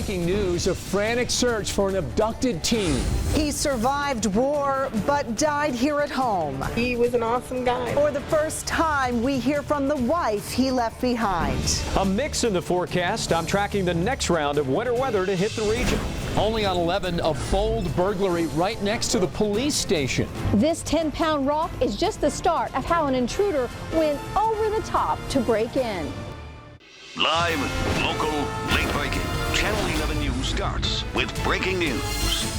breaking news: a frantic search for an abducted teen. He survived war but died here at home. He was an awesome guy. For the first time, we hear from the wife he left behind. A mix in the forecast. I'm tracking the next round of winter weather to hit the region. Only on 11, a bold burglary right next to the police station. This 10-pound rock is just the start of how an intruder went over the top to break in. Live, local, late breaking. Channel 11 News starts with breaking news.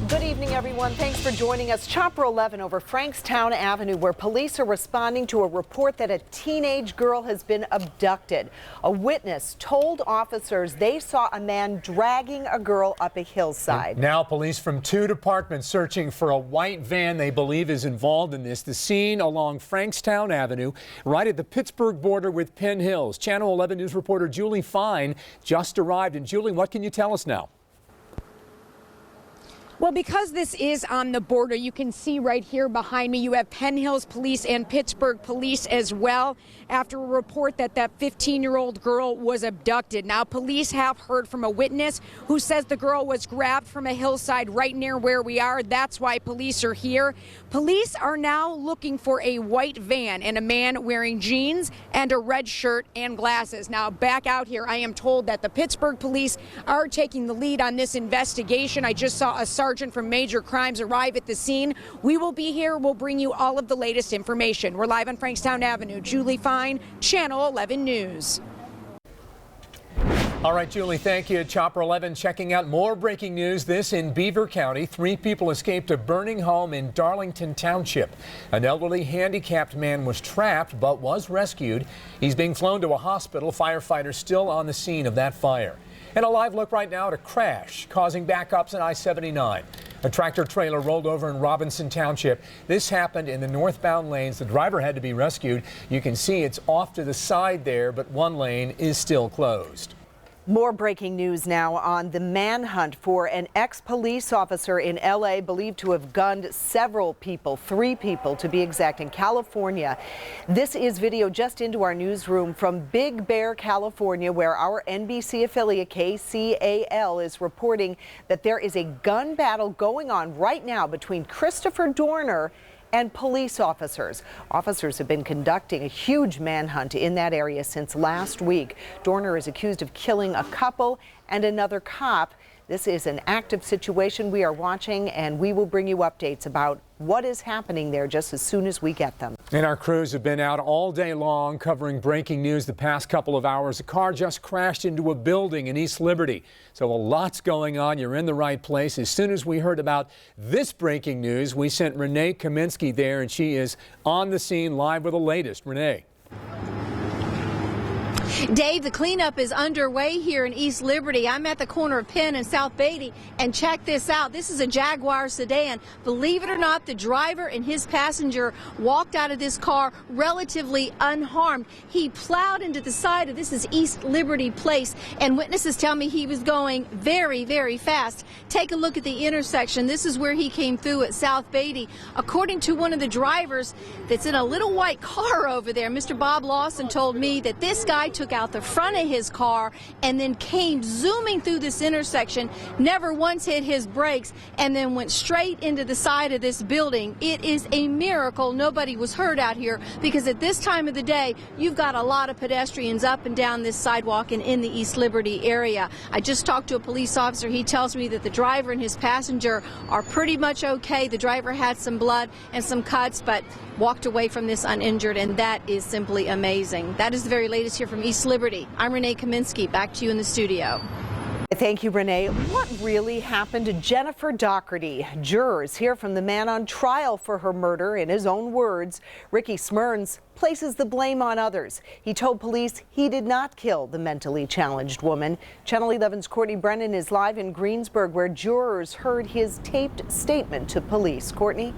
Good evening, everyone. Thanks for joining us. Chopper 11 over Frankstown Avenue, where police are responding to a report that a teenage girl has been abducted. A witness told officers they saw a man dragging a girl up a hillside. And now police from 2 departments searching for a white van they believe is involved in this. The scene along Frankstown Avenue, right at the Pittsburgh border with Penn Hills. Channel 11 News reporter Julie Fine just arrived. And Julie, what can you tell us now? Well, because this is on the border, you can see right here behind me, you have Penn Hills Police and Pittsburgh Police as well, after a report that 15-year-old girl was abducted. Now, police have heard from a witness who says the girl was grabbed from a hillside right near where we are. That's why police are here. Police are now looking for a white van and a man wearing jeans and a red shirt and glasses. Now, back out here, I am told that the Pittsburgh Police are taking the lead on this investigation. I just saw a sergeant from Major Crimes arrive at the scene. We will be here. We'll bring you all of the latest information. We're live on Frankstown Avenue. Julie Fine, Channel 11 News. All right, Julie, thank you. Chopper 11 checking out more breaking news. This in Beaver County. 3 people escaped a burning home in Darlington Township. An elderly handicapped man was trapped but was rescued. He's being flown to a hospital. Firefighters still on the scene of that fire. And a live look right now at a crash causing backups on I-79. A tractor trailer rolled over in Robinson Township. This happened in the northbound lanes. The driver had to be rescued. You can see it's off to the side there, but one lane is still closed. More breaking news now on the manhunt for an ex-police officer in L.A. believed to have gunned several people, 3 people to be exact, in California. This is video just into our newsroom from Big Bear, California, where our NBC affiliate KCAL is reporting that there is a gun battle going on right now between Christopher Dorner and police officers. Officers have been conducting a huge manhunt in that area since last week. Dorner is accused of killing a couple and another cop. This is an active situation we are watching, and we will bring you updates about what is happening there just as soon as we get them. And our crews have been out all day long covering breaking news the past couple of hours. A car just crashed into a building in East Liberty. So a lot's going on. You're in the right place. As soon as we heard about this breaking news, we sent Renee Kaminsky there, and she is on the scene live with the latest. Renee. Dave, the cleanup is underway here in East Liberty. I'm at the corner of Penn and South Beatty, and check this out. This is a Jaguar sedan. Believe it or not, the driver and his passenger walked out of this car relatively unharmed. He plowed into the side of this is East Liberty Place, and witnesses tell me he was going very, very fast. Take a look at the intersection. This is where he came through at South Beatty. According to one of the drivers that's in a little white car over there, Mr. Bob Lawson told me that this guy took out the front of his car and then came zooming through this intersection, never once hit his brakes, and then went straight into the side of this building. It is a miracle nobody was hurt out here, because at this time of the day, you've got a lot of pedestrians up and down this sidewalk and in the East Liberty area. I just talked to a police officer. He tells me that the driver and his passenger are pretty much okay. The driver had some blood and some cuts, but walked away from this uninjured, and that is simply amazing. That is the very latest here from East Liberty. I'm Renee Kaminsky. Back to you in the studio. Thank you, Renee. What really happened to Jennifer Doherty? Jurors hear from the man on trial for her murder. In his own words, Ricky Smyrns places the blame on others. He told police he did not kill the mentally challenged woman. Channel 11's Courtney Brennan is live in Greensburg, where jurors heard his taped statement to police. Courtney?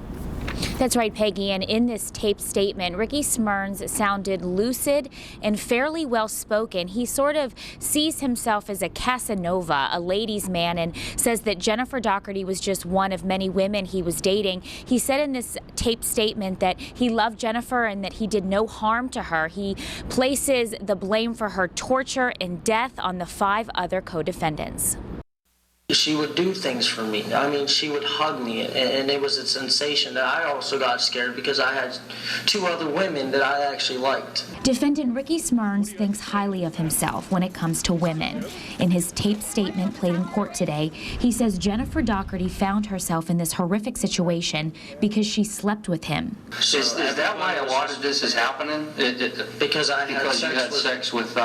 That's right, Peggy, and in this taped statement, Ricky Smyrns sounded lucid and fairly well-spoken. He sort of sees himself as a Casanova, a ladies' man, and says that Jennifer Doherty was just one of many women he was dating. He said in this taped statement that he loved Jennifer and that he did no harm to her. He places the blame for her torture and death on the 5 other co-defendants. She would do things for me. I mean, she would hug me, and it was a sensation that I also got scared because I had 2 other women that I actually liked. Defendant Ricky Smyrns thinks highly of himself when it comes to women. In his taped statement played in court today, he says Jennifer Doherty found herself in this horrific situation because she slept with him. So is that why a lot of this is happening? Because you had sex with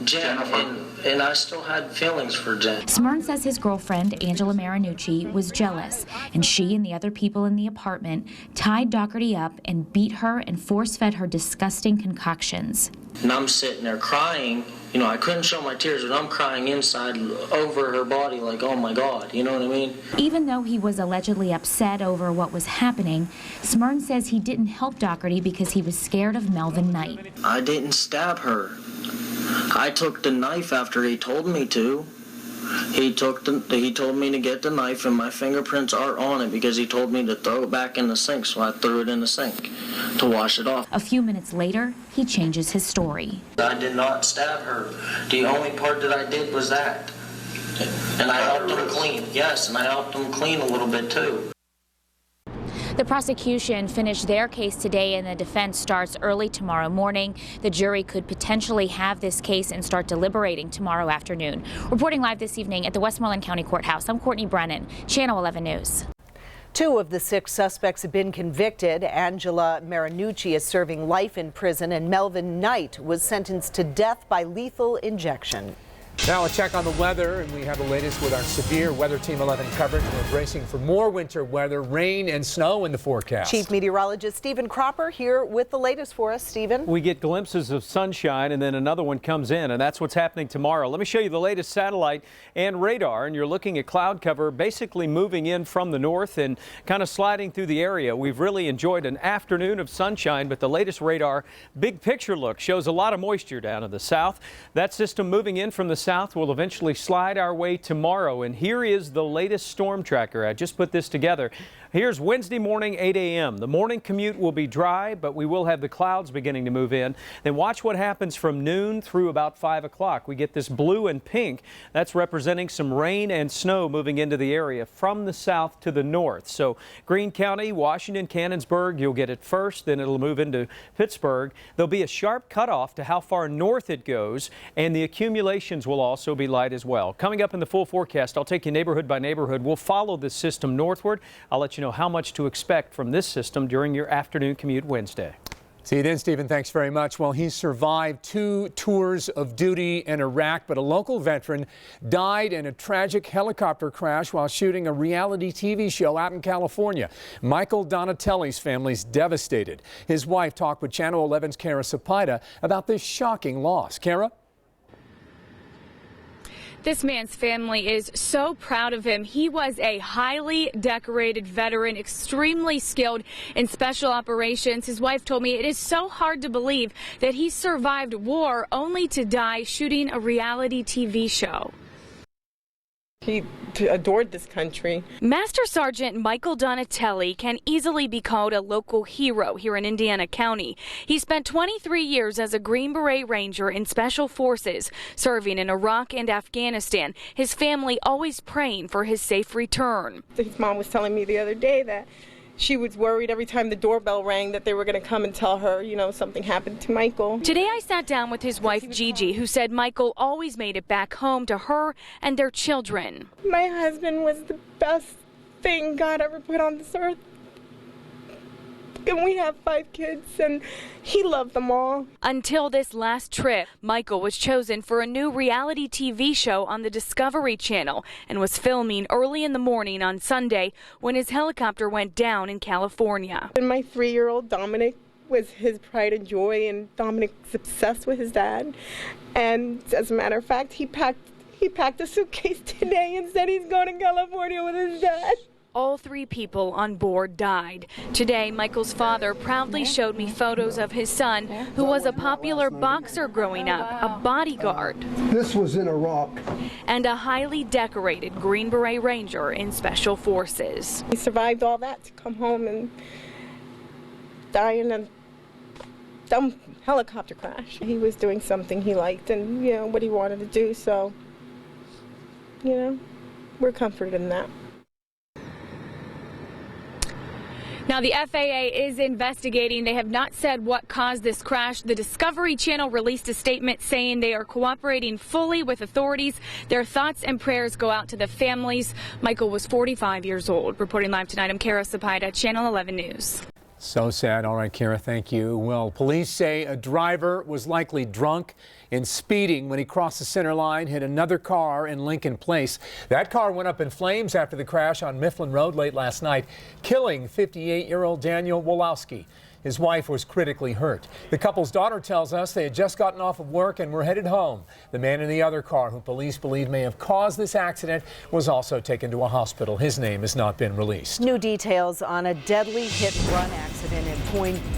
Jennifer. And I still had feelings for Jen. Smyrns says his girlfriend, Angela Marinucci, was jealous, and she and the other people in the apartment tied Doherty up and beat her and force-fed her disgusting concoctions. And I'm sitting there crying. You know, I couldn't show my tears, but I'm crying inside over her body like, oh my God, you know what I mean? Even though he was allegedly upset over what was happening, Smyrns says he didn't help Doherty because he was scared of Melvin Knight. I didn't stab her. I took the knife after he told me to. He told me to get the knife, and my fingerprints are on it because he told me to throw it back in the sink, so I threw it in the sink to wash it off. A few minutes later, he changes his story. I did not stab her. The only part that I did was that. And I helped him clean. Yes, and I helped him clean a little bit too. The prosecution finished their case today and the defense starts early tomorrow morning. The jury could potentially have this case and start deliberating tomorrow afternoon. Reporting live this evening at the Westmoreland County Courthouse, I'm Courtney Brennan, Channel 11 News. 2 of the 6 suspects have been convicted. Angela Marinucci is serving life in prison, and Melvin Knight was sentenced to death by lethal injection. Now a check on the weather, and we have the latest with our severe Weather Team 11 coverage. We're bracing for more winter weather, rain and snow in the forecast. Chief Meteorologist Stephen Cropper here with the latest for us. Stephen? We get glimpses of sunshine and then another one comes in, and that's what's happening tomorrow. Let me show you the latest satellite and radar, and you're looking at cloud cover basically moving in from the north and kind of sliding through the area. We've really enjoyed an afternoon of sunshine, but the latest radar big picture look shows a lot of moisture down in the south. That system moving in from the south will eventually slide our way tomorrow, and here is the latest storm tracker. I just put this together. Here's Wednesday morning, 8 a.m. The morning commute will be dry, but we will have the clouds beginning to move in. Then watch what happens from noon through about 5 o'clock. We get this blue and pink. That's representing some rain and snow moving into the area from the south to the north. So Greene County, Washington, Cannonsburg, you'll get it first, then it'll move into Pittsburgh. There'll be a sharp cutoff to how far north it goes, and the accumulations will also be light as well. Coming up in the full forecast, I'll take you neighborhood by neighborhood. We'll follow this system northward. I'll let you know how much to expect from this system during your afternoon commute Wednesday. See you then, Stephen. Thanks very much. Well, he survived 2 tours of duty in Iraq, but a local veteran died in a tragic helicopter crash while shooting a reality TV show out in California. Michael Donatelli's family's devastated. His wife talked with Channel 11's Kara Sapida about this shocking loss. Kara? This man's family is so proud of him. He was a highly decorated veteran, extremely skilled in special operations. His wife told me it is so hard to believe that he survived war only to die shooting a reality TV show. He adored this country. Master Sergeant Michael Donatelli can easily be called a local hero here in Indiana County. He spent 23 years as a Green Beret Ranger in Special Forces, serving in Iraq and Afghanistan. His family always praying for his safe return. His mom was telling me the other day that she was worried every time the doorbell rang that they were going to come and tell her, you know, something happened to Michael. Today I sat down with his wife Gigi, who said Michael always made it back home to her and their children. My husband was the best thing God ever put on this earth. And we have 5 kids, and he loved them all. Until this last trip, Michael was chosen for a new reality TV show on the Discovery Channel and was filming early in the morning on Sunday when his helicopter went down in California. And my 3-year-old Dominic was his pride and joy, and Dominic's obsessed with his dad. And as a matter of fact, he packed a suitcase today and said he's going to California with his dad. all 3 people on board died. Today, Michael's father proudly showed me photos of his son, who was a popular boxer growing up, a bodyguard. This was in Iraq. And a highly decorated Green Beret Ranger in Special Forces. He survived all that to come home and die in a dumb helicopter crash. He was doing something he liked and, what he wanted to do, so, we're comforted in that. Now, the FAA is investigating. They have not said what caused this crash. The Discovery Channel released a statement saying they are cooperating fully with authorities. Their thoughts and prayers go out to the families. Michael was 45 years old. Reporting live tonight, I'm Kara Sapaida, Channel 11 News. So sad. All right, Kara, thank you. Well, police say a driver was likely drunk and speeding when he crossed the center line, hit another car in Lincoln Place. That car went up in flames after the crash on Mifflin Road late last night, killing 58-year-old Daniel Wolowski. His wife was critically hurt. The couple's daughter tells us they had just gotten off of work and were headed home. The man in the other car, who police believe may have caused this accident, was also taken to a hospital. His name has not been released. New details on a deadly hit-and-run accident in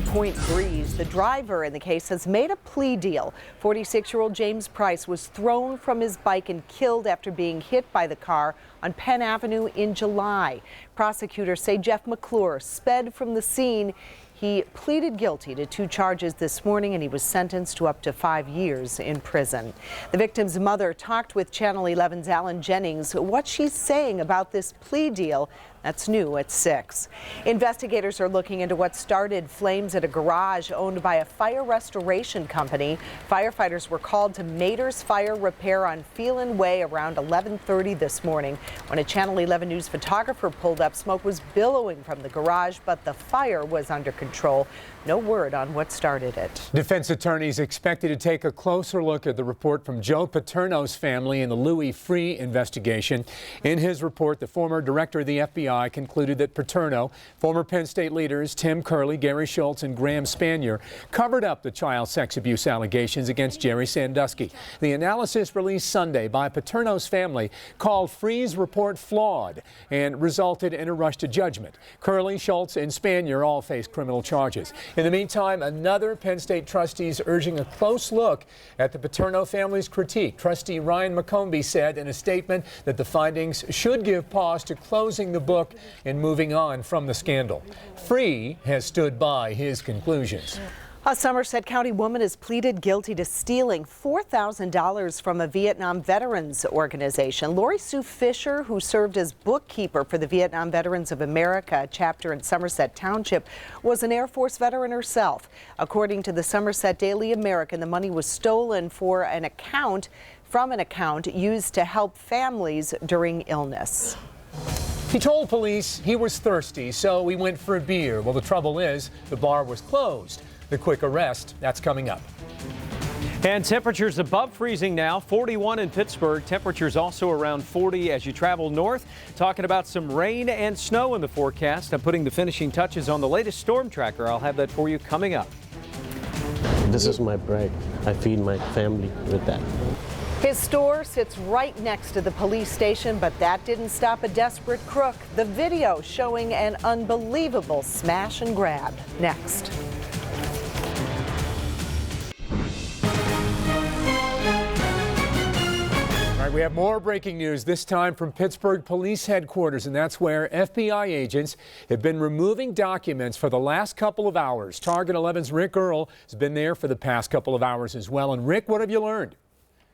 Point Breeze. The driver in the case has made a plea deal. 46-year-old James Price was thrown from his bike and killed after being hit by the car on Penn Avenue in July. Prosecutors say Jeff McClure sped from the scene. He pleaded guilty to 2 charges this morning, and he was sentenced to up to 5 years in prison. The victim's mother talked with Channel 11's Alan Jennings. What she's saying about this plea deal, that's new at 6. Investigators are looking into what started flames at a garage owned by a fire restoration company. Firefighters were called to Mater's Fire Repair on Phelan Way around 11:30 this morning. When a Channel 11 News photographer pulled up, smoke was billowing from the garage, but the fire was under control. No word on what started it. Defense attorneys expected to take a closer look at the report from Joe Paterno's family in the Louis Freeh investigation. In his report, the former director of the FBI concluded that Paterno, former Penn State leaders Tim Curley, Gary Schultz, and Graham Spanier covered up the child sex abuse allegations against Jerry Sandusky. The analysis released Sunday by Paterno's family called Freeh's report flawed and resulted in a rush to judgment. Curley, Schultz, and Spanier all face criminal charges. In the meantime, another Penn State trustee is urging a close look at the Paterno family's critique. Trustee Ryan McCombie said in a statement that the findings should give pause to closing the book and moving on from the scandal. Freeh has stood by his conclusions. A Somerset County woman has pleaded guilty to stealing $4,000 from a Vietnam veterans organization. Lori Sue Fisher, who served as bookkeeper for the Vietnam Veterans of America chapter in Somerset Township, was an Air Force veteran herself. According to the Somerset Daily American, the money was stolen from an account used to help families during illness. He told police he was thirsty, so he went for a beer. Well, the trouble is, the bar was closed. The quick arrest, that's coming up. And temperatures above freezing now, 41 in Pittsburgh. Temperatures also around 40 as you travel north. Talking about some rain and snow in the forecast. I'm putting the finishing touches on the latest storm tracker. I'll have that for you coming up. This is my bread. I feed my family with that. His store sits right next to the police station, but that didn't stop a desperate crook. The video showing an unbelievable smash and grab. Next. All right, we have more breaking news, this time from Pittsburgh Police Headquarters, and that's where FBI agents have been removing documents for the last couple of hours. Target 11's Rick Earl has been there for the past couple of hours as well. And Rick, what have you learned?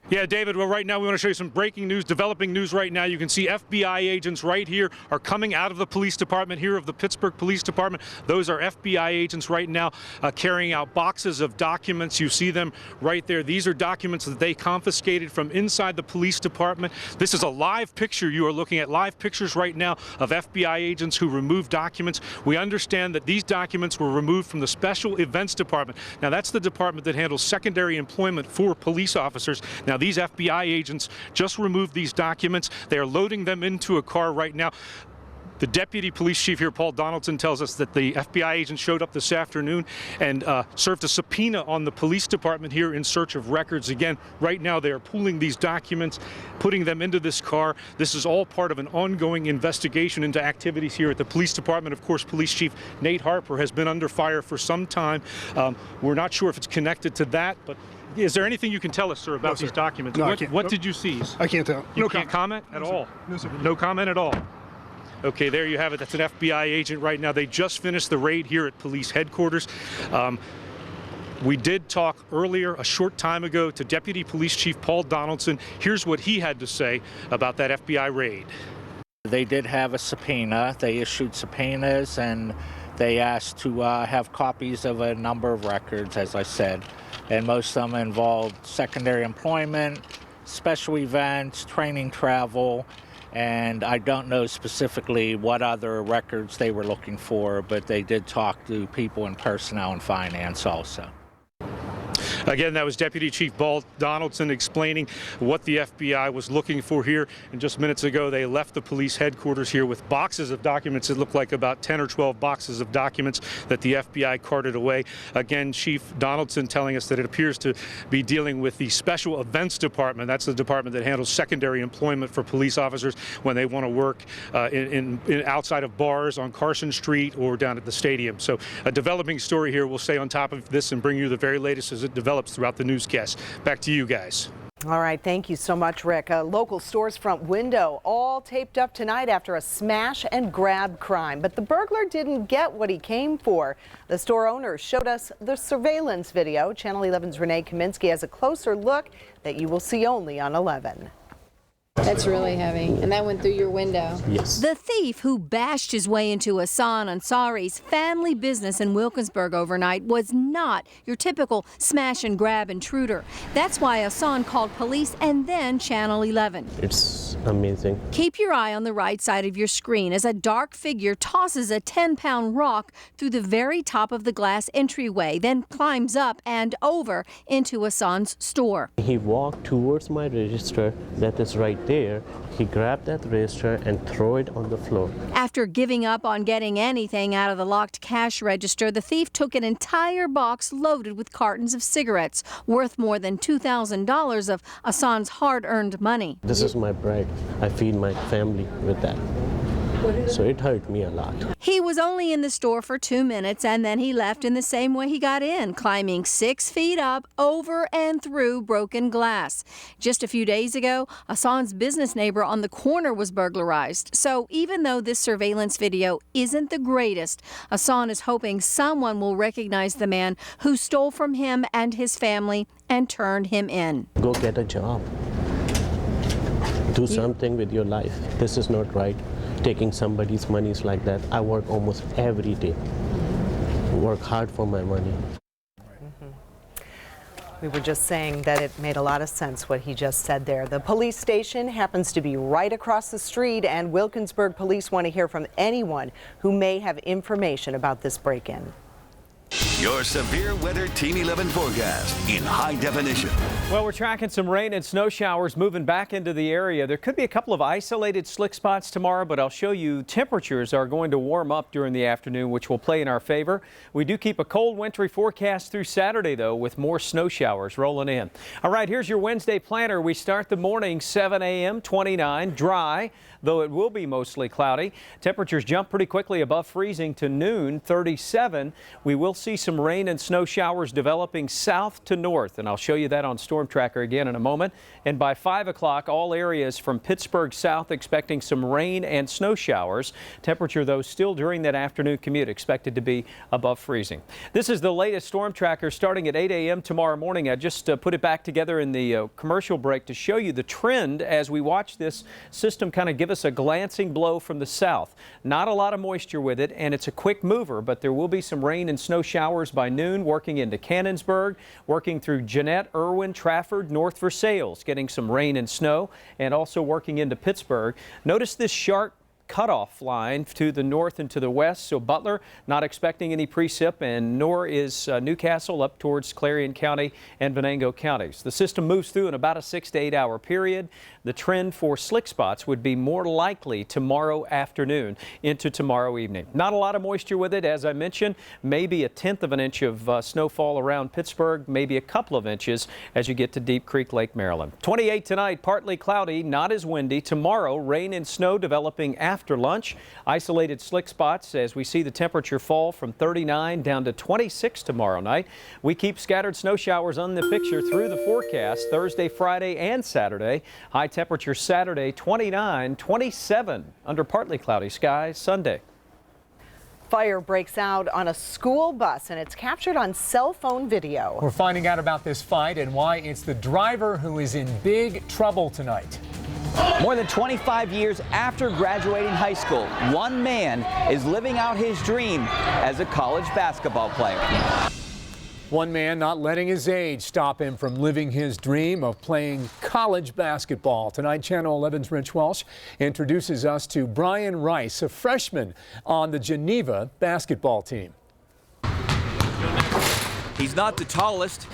Yeah, David, well, right now we want to show you some breaking news, developing news right now. You can see FBI agents right here are coming out of the police department here of the Pittsburgh Police Department. Those are FBI agents right now carrying out boxes of documents. You see them right there. These are documents that they confiscated from inside the police department. This is a live picture. You are looking at live pictures right now of FBI agents who removed documents. We understand that these documents were removed from the Special Events Department. Now, that's the department that handles secondary employment for police officers. Now, these FBI agents just removed these documents. They are loading them into a car right now. The deputy police chief here, Paul Donaldson, tells us that the FBI agent showed up this afternoon and served a subpoena on the police department here in search of records. Again, right now they are pulling these documents, putting them into this car. This is all part of an ongoing investigation into activities here at the police department. Of course, Police Chief Nate Harper has been under fire for some time. We're not sure if it's connected to that, but is there anything you can tell us, sir, about these documents? No, What did you seize? I can't tell. You can't comment at all? No, sir. No comment at all. Okay, there you have it. That's an FBI agent right now. They just finished the raid here at police headquarters. We did talk earlier, a short time ago, to Deputy Police Chief Paul Donaldson. Here's what he had to say about that FBI raid. They did have a subpoena. They issued subpoenas and they asked to have copies of a number of records, as I said. And most of them involved secondary employment, special events, training travel, and I don't know specifically what other records they were looking for, but they did talk to people in personnel and finance also. Again, that was Deputy Chief Paul Donaldson explaining what the FBI was looking for here. And just minutes ago, they left the police headquarters here with boxes of documents. It looked like about 10 or 12 boxes of documents that the FBI carted away. Again, Chief Donaldson telling us that it appears to be dealing with the Special Events Department. That's the department that handles secondary employment for police officers when they want to work in outside of bars on Carson Street or down at the stadium. So a developing story here. We'll stay on top of this and bring you the very latest as it develops throughout the newscast. Back to you guys. All right, thank you so much, Rick. A local store's front window all taped up tonight after a smash and grab crime. But the burglar didn't get what he came for. The store owner showed us the surveillance video. Channel 11's Renee Kaminsky has a closer look that you will see only on 11. That's really heavy, and that went through your window. Yes. The thief who bashed his way into Hassan Ansari's family business in Wilkinsburg overnight was not your typical smash and grab intruder. That's why Hassan called police and then Channel 11. It's amazing. Keep your eye on the right side of your screen as a dark figure tosses a 10-pound rock through the very top of the glass entryway, then climbs up and over into Hassan's store. He walked towards my register that is right there. He grabbed that register and threw it on the floor. After giving up on getting anything out of the locked cash register, the thief took an entire box loaded with cartons of cigarettes, worth more than $2,000 of Hassan's hard-earned money. This is my bread. I feed my family with that. So it hurt me a lot. He was only in the store for 2 minutes and then he left in the same way he got in, climbing 6 feet up, over and through broken glass. Just a few days ago, Hassan's business neighbor on the corner was burglarized. So even though this surveillance video isn't the greatest, Hassan is hoping someone will recognize the man who stole from him and his family and turned him in. Go get a job. Do something with your life. This is not right. Taking somebody's money like that. I work almost every day. Work hard for my money. We were just saying that it made a lot of sense what he just said there. The police station happens to be right across the street, and Wilkinsburg police want to hear from anyone who may have information about this break-in. Your severe weather Team 11 forecast in high definition. Well, we're tracking some rain and snow showers moving back into the area. There could be a couple of isolated slick spots tomorrow, but I'll show you temperatures are going to warm up during the afternoon, which will play in our favor. We do keep a cold wintry forecast through Saturday, though, with more snow showers rolling in. All right, here's your Wednesday planner. We start the morning 7 a.m., 29, dry, though it will be mostly cloudy. Temperatures jump pretty quickly above freezing to noon, 37. We will see some rain and snow showers developing south to north, and I'll show you that on Storm Tracker again in a moment. And by 5 o'clock, all areas from Pittsburgh south expecting some rain and snow showers. Temperature, though, still during that afternoon commute expected to be above freezing. This is the latest Storm Tracker starting at 8 a.m. tomorrow morning. I just put it back together in the commercial break to show you the trend as we watch this system kind of give us a glancing blow from the south. Not a lot of moisture with it, and it's a quick mover, but there will be some rain and snow showers by noon, working into Cannonsburg, working through Jeanette, Irwin, Trafford, north Versailles, getting some rain and snow, and also working into Pittsburgh. Notice this sharp cutoff line to the north and to the west. So Butler not expecting any precip, and nor is Newcastle up towards Clarion County and Venango counties. The system moves through in about a 6 to 8 hour period. The trend for slick spots would be more likely tomorrow afternoon into tomorrow evening. Not a lot of moisture with it, as I mentioned. Maybe a 1/10 of an inch of snowfall around Pittsburgh, maybe a couple of inches as you get to Deep Creek, Lake Maryland. 28 tonight, partly cloudy, not as windy. Tomorrow, rain and snow developing after lunch. Isolated slick spots as we see the temperature fall from 39 down to 26 tomorrow night. We keep scattered snow showers on the picture through the forecast Thursday, Friday, and Saturday. High temperature Saturday 29, 27 under partly cloudy skies Sunday. Fire breaks out on a school bus, and it's captured on cell phone video. We're finding out about this fight and why it's the driver who is in big trouble tonight. More than 25 years after graduating high school, one man is living out his dream as a college basketball player. One man not letting his age stop him from living his dream of playing college basketball. Tonight, Channel 11's Rich Walsh introduces us to Brian Rice, a freshman on the Geneva basketball team. He's not the tallest,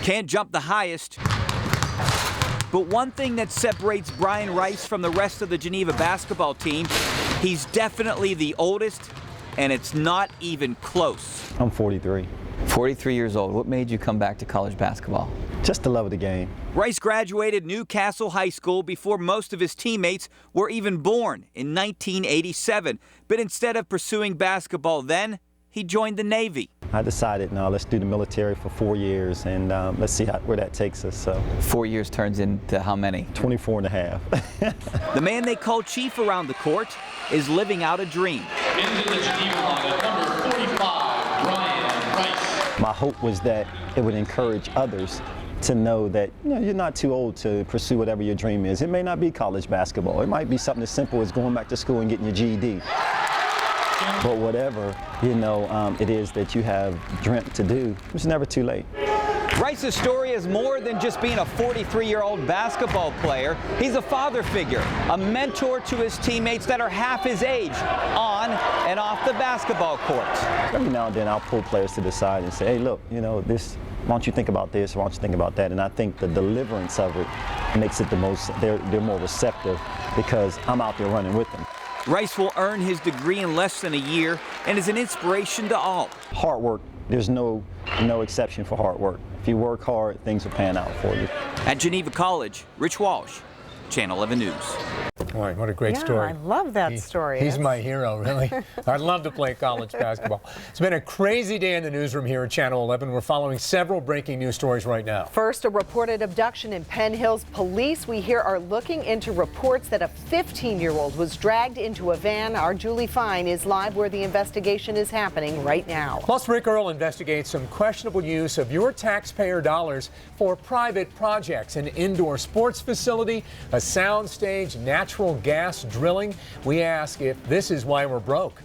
can't jump the highest, but one thing that separates Brian Rice from the rest of the Geneva basketball team, he's definitely the oldest, and it's not even close. I'm 43. 43 years old. What made you come back to college basketball? Just the love of the game. Rice graduated Newcastle High School before most of his teammates were even born in 1987. But instead of pursuing basketball then, he joined the Navy. I decided, no, let's do the military for 4 years and let's see where that takes us. So 4 years turns into how many? 24 and a half. The man they call chief around the court is living out a dream. Into the Geneva lineup, number 45, Brian Rice. My hope was that it would encourage others to know that you're not too old to pursue whatever your dream is. It may not be college basketball. It might be something as simple as going back to school and getting your GED. But whatever, it is that you have dreamt to do, it's never too late. Rice's story is more than just being a 43-year-old basketball player. He's a father figure, a mentor to his teammates that are half his age, on and off the basketball court. Every now and then I'll pull players to the side and say, hey, look, this, why don't you think about this, why don't you think about that? And I think the deliverance of it makes it the most, they're more receptive because I'm out there running with them. Rice will earn his degree in less than a year and is an inspiration to all. Hard work, there's no exception for hard work. If you work hard, things will pan out for you. At Geneva College, Rich Walsh, Channel 11 News. Boy, what a great story. I love that story. He's my hero, really. I'd love to play college basketball. It's been a crazy day in the newsroom here at Channel 11. We're following several breaking news stories right now. First, a reported abduction in Penn Hills. Police, we hear, are looking into reports that a 15-year-old was dragged into a van. Our Julie Fine is live where the investigation is happening right now. Plus, Rick Earl investigates some questionable use of your taxpayer dollars for private projects, an indoor sports facility, a sound stage, natural gas drilling. We ask if this is why we're broke.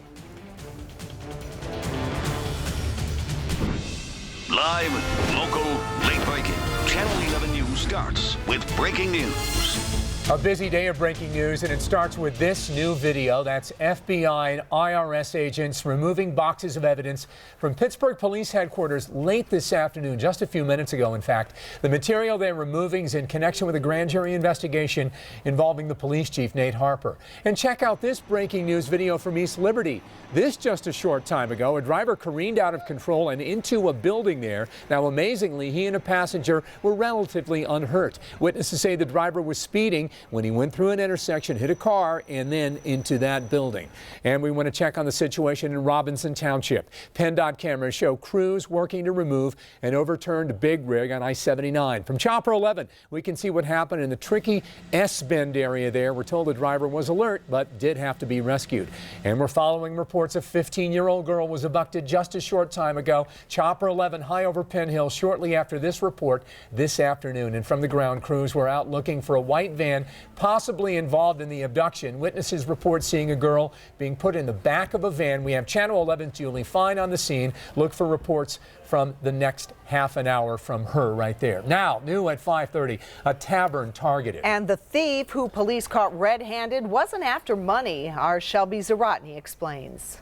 Live, local, late breaking. Channel 11 News starts with breaking news. A busy day of breaking news, and it starts with this new video. That's FBI and IRS agents removing boxes of evidence from Pittsburgh Police Headquarters late this afternoon, just a few minutes ago, in fact. The material they're removing is in connection with a grand jury investigation involving the police chief, Nate Harper. And check out this breaking news video from East Liberty. This just a short time ago, a driver careened out of control and into a building there. Now, amazingly, he and a passenger were relatively unhurt. Witnesses say the driver was speeding when he went through an intersection, hit a car, and then into that building. And we want to check on the situation in Robinson Township. PennDOT cameras show crews working to remove an overturned big rig on I-79. From Chopper 11, we can see what happened in the tricky S-bend area there. We're told the driver was alert, but did have to be rescued. And we're following reports a 15-year-old girl was abducted just a short time ago. Chopper 11 high over Penn Hill shortly after this report this afternoon. And from the ground, crews were out looking for a white van possibly involved in the abduction. Witnesses report seeing a girl being put in the back of a van. We have Channel 11's Julie Fine on the scene. Look for reports from the next half an hour from her right there. Now, new at 5:30, a tavern targeted. And the thief who police caught red-handed wasn't after money. Our Shelby Zaratny explains.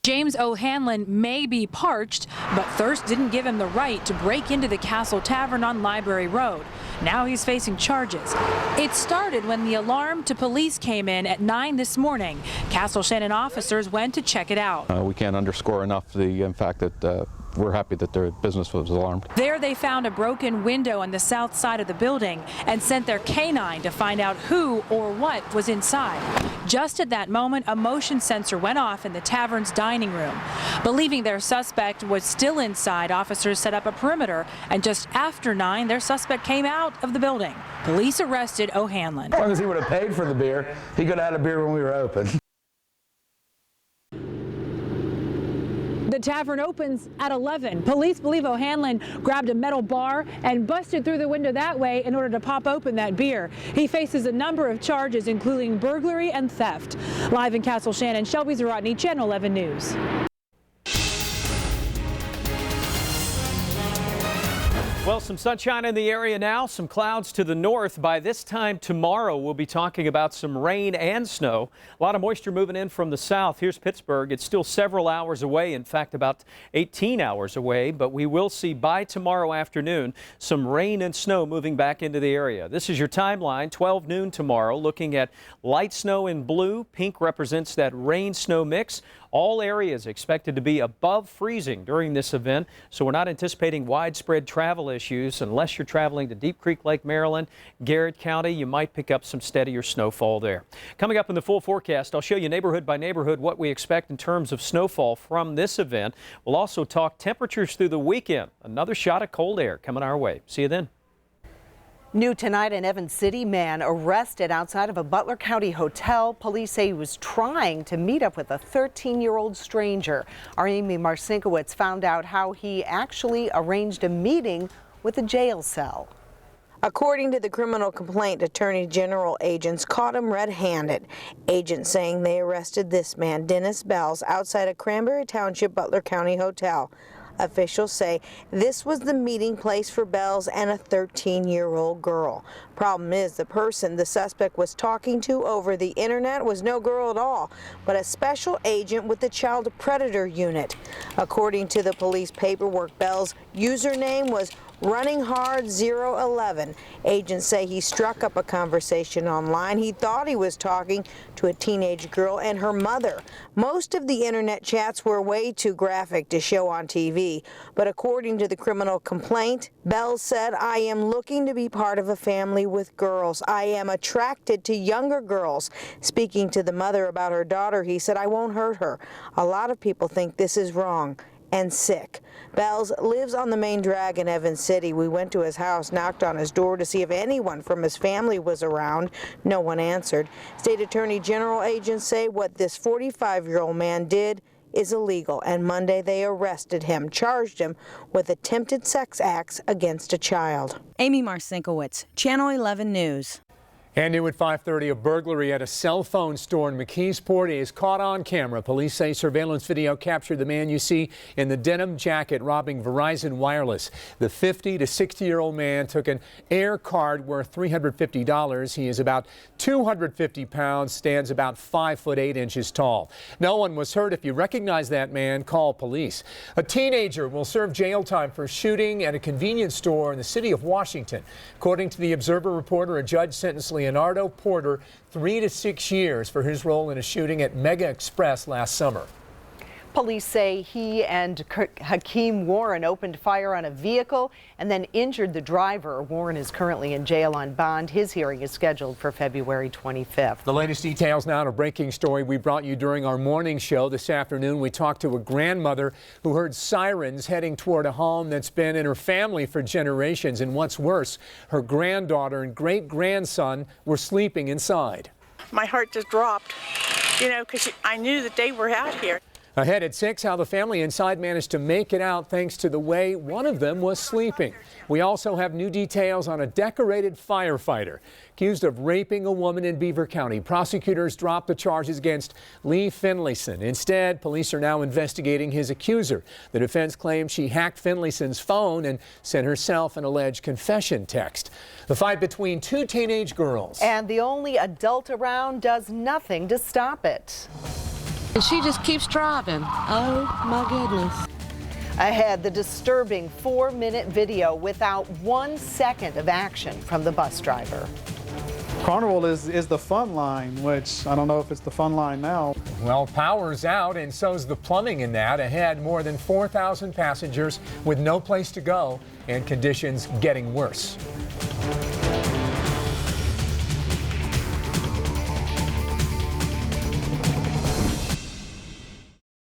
James O'Hanlon may be parched, but thirst didn't give him the right to break into the Castle Tavern on Library Road. Now he's facing charges. It started when the alarm to police came in at 9 this morning. Castle Shannon officers went to check it out. We can't underscore enough the fact that we're happy that their business was alarmed. There they found a broken window on the south side of the building and sent their canine to find out who or what was inside. Just at that moment, a motion sensor went off in the tavern's dining room. Believing their suspect was still inside, officers set up a perimeter, and just after 9, their suspect came out of the building. Police arrested O'Hanlon. As long as he would have paid for the beer, he could have had a beer when we were open. The tavern opens at 11. Police believe O'Hanlon grabbed a metal bar and busted through the window that way in order to pop open that beer. He faces a number of charges, including burglary and theft. Live in Castle Shannon, Shelby Zaratny, Channel 11 News. Well, some sunshine in the area now, some clouds to the north. By this time tomorrow, we'll be talking about some rain and snow. A lot of moisture moving in from the south. Here's Pittsburgh. It's still several hours away, in fact, about 18 hours away, but we will see by tomorrow afternoon some rain and snow moving back into the area. This is your timeline, 12 noon tomorrow, looking at light snow in blue. Pink represents that rain-snow mix. All areas expected to be above freezing during this event, so we're not anticipating widespread travel issues. Unless you're traveling to Deep Creek Lake, Maryland, Garrett County, you might pick up some steadier snowfall there. Coming up in the full forecast, I'll show you neighborhood by neighborhood what we expect in terms of snowfall from this event. We'll also talk temperatures through the weekend. Another shot of cold air coming our way. See you then. New tonight, an Evans City man arrested outside of a Butler County hotel. Police say he was trying to meet up with a 13-year-old stranger. Our Amy Marcinkowitz found out how he actually arranged a meeting with a jail cell. According to the criminal complaint, Attorney General agents caught him red-handed. Agents saying they arrested this man, Dennis Bells, outside a Cranberry Township Butler County hotel. Officials say this was the meeting place for Bells and a 13-year-old girl. Problem is, the person the suspect was talking to over the internet was no girl at all, but a special agent with the Child Predator Unit. According to the police paperwork, Bells' username was Running Hard 011. Agents say he struck up a conversation online. He thought he was talking to a teenage girl and her mother. Most of the internet chats were way too graphic to show on TV, but according to the criminal complaint, Bells said, "I am looking to be part of a family with girls. I am attracted to younger girls." Speaking to the mother about her daughter, he said, "I won't hurt her. A lot of people think this is wrong and sick." Bells lives on the main drag in Evans City. We went to his house, knocked on his door to see if anyone from his family was around. No one answered. State Attorney General agents say what this 45-year-old man did is illegal, and Monday they arrested him, charged him with attempted sex acts against a child. Amy Marcinkowitz, Channel 11 News. And new at 5:30, a burglary at a cell phone store in McKeesport is caught on camera. Police say surveillance video captured the man you see in the denim jacket robbing Verizon Wireless. The 50 to 60-year-old man took an air card worth $350. He is about 250 pounds, stands about 5'8" tall. No one was hurt. If you recognize that man, call police. A teenager will serve jail time for shooting at a convenience store in the city of Washington. According to the Observer reporter, a judge sentenced Leonardo Porter 3 to 6 years for his role in a shooting at Mega Express last summer. Police say he and Hakeem Warren opened fire on a vehicle and then injured the driver. Warren is currently in jail on bond. His hearing is scheduled for February 25th. The latest details now on a breaking story we brought you during our morning show this afternoon. We talked to a grandmother who heard sirens heading toward a home that's been in her family for generations. And what's worse, her granddaughter and great-grandson were sleeping inside. My heart just dropped, because I knew that they were out here. Ahead at 6, how the family inside managed to make it out thanks to the way one of them was sleeping. We also have new details on a decorated firefighter accused of raping a woman in Beaver County. Prosecutors dropped the charges against Lee Finlayson. Instead, police are now investigating his accuser. The defense claims she hacked Finlayson's phone and sent herself an alleged confession text. The fight between two teenage girls. And the only adult around does nothing to stop it. She just keeps driving. Oh my goodness. Ahead, the disturbing 4-minute video without 1 second of action from the bus driver. Carnival is the fun line, which I don't know if it's the fun line now. Well, power's out, and so's the plumbing in that. Ahead, more than 4,000 passengers with no place to go and conditions getting worse.